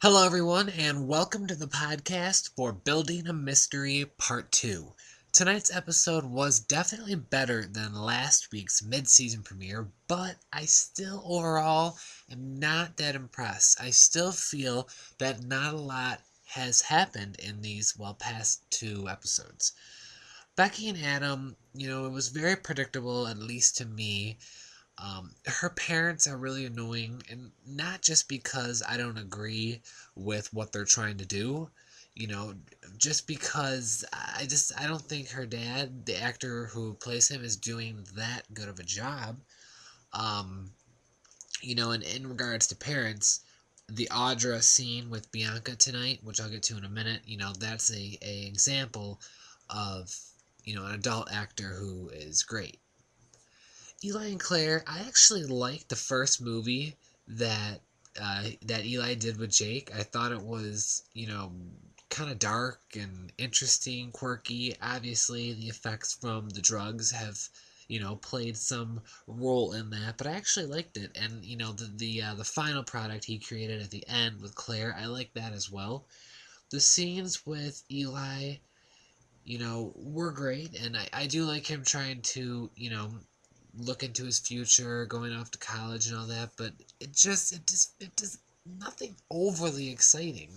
Hello, everyone, and welcome to the podcast for Building a Mystery Part 2. Tonight's episode was definitely better than last week's mid-season premiere, but I still overall am not that impressed. I still feel that not a lot has happened in these, past two episodes. Becky and Adam, it was very predictable, at least to me. Her parents are really annoying, and not just because I don't agree with what they're trying to do, you know, just because I don't think her dad, the actor who plays him, is doing that good of a job. Um, and in regards to parents, the Audra scene with Bianca tonight, which I'll get to in a minute, that's a example of an adult actor who is great. Eli and Clare, I actually liked the first movie that Eli did with Jake. I thought it was, kind of dark and interesting, quirky. Obviously, the effects from the drugs have, played some role in that, but I actually liked it. And the final product he created at the end with Claire, I like that as well. The scenes with Eli, were great, and I do like him trying to, look into his future, going off to college and all that, but it just nothing overly exciting.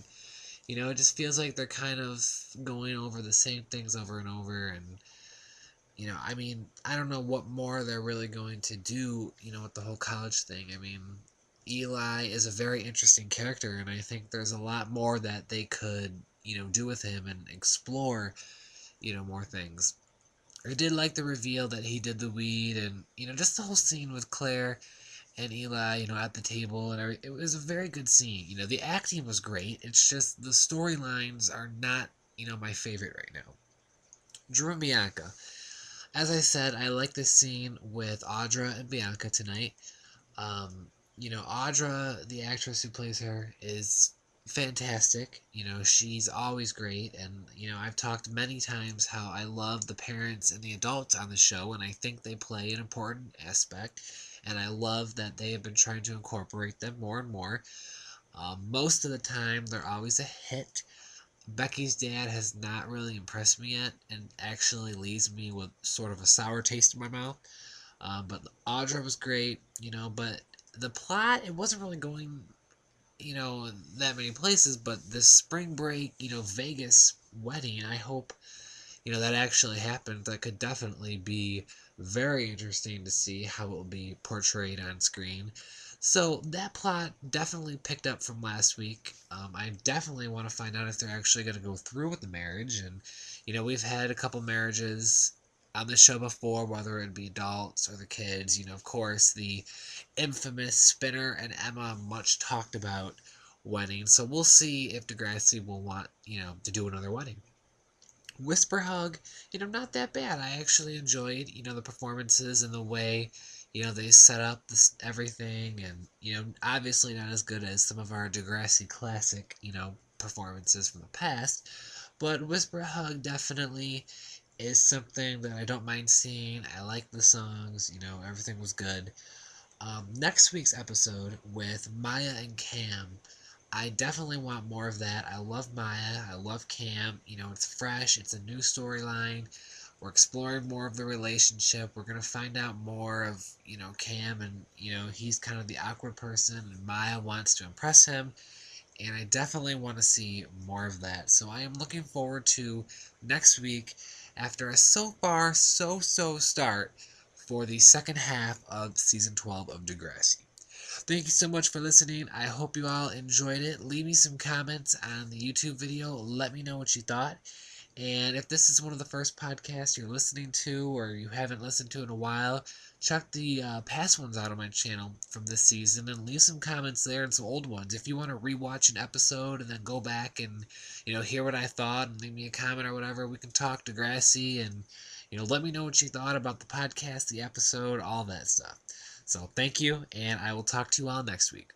It just feels like they're kind of going over the same things over and over, and I mean, I don't know what more they're really going to do, with the whole college thing. I mean, Eli is a very interesting character, and I think there's a lot more that they could, do with him and explore, more things. I did like the reveal that he did the weed, and just the whole scene with Claire and Eli, at the table, and everything. It was a very good scene. The acting was great. It's just the storylines are not, my favorite right now. Drew and Bianca. As I said, I like this scene with Audra and Bianca tonight. Audra, the actress who plays her, is fantastic. She's always great. And, I've talked many times how I love the parents and the adults on the show, and I think they play an important aspect. And I love that they have been trying to incorporate them more and more. Most of the time, they're always a hit. Becky's dad has not really impressed me yet and actually leaves me with sort of a sour taste in my mouth. But Audra was great, but the plot, it wasn't really going, that many places, but this spring break, Vegas wedding, I hope, that actually happened. That could definitely be very interesting to see how it will be portrayed on screen. So that plot definitely picked up from last week. I definitely want to find out if they're actually going to go through with the marriage. And, we've had a couple marriages on the show before, whether it be adults or the kids. Of course, the infamous Spinner and Emma much talked about wedding. So we'll see if Degrassi will want, to do another wedding. Whisper Hug, not that bad. I actually enjoyed, the performances and the way, they set up everything, and obviously not as good as some of our Degrassi classic, performances from the past, but Whisper Hug definitely is something that I don't mind seeing. I like the songs, everything was good. Next week's episode with Maya and Cam, I definitely want more of that. I love Maya. I love Cam. It's fresh. It's a new storyline. We're exploring more of the relationship. We're going to find out more of, Cam, and, he's kind of the awkward person, and Maya wants to impress him. And I definitely want to see more of that. So I am looking forward to next week after a so far so start for the second half of season 12 of Degrassi. Thank you so much for listening. I hope you all enjoyed it. Leave me some comments on the YouTube video. Let me know what you thought. And if this is one of the first podcasts you're listening to or you haven't listened to in a while, check the past ones out on my channel from this season and leave some comments there and some old ones. If you want to rewatch an episode and then go back and, hear what I thought and leave me a comment or whatever, we can talk Degrassi and, let me know what you thought about the podcast, the episode, all that stuff. So thank you, and I will talk to you all next week.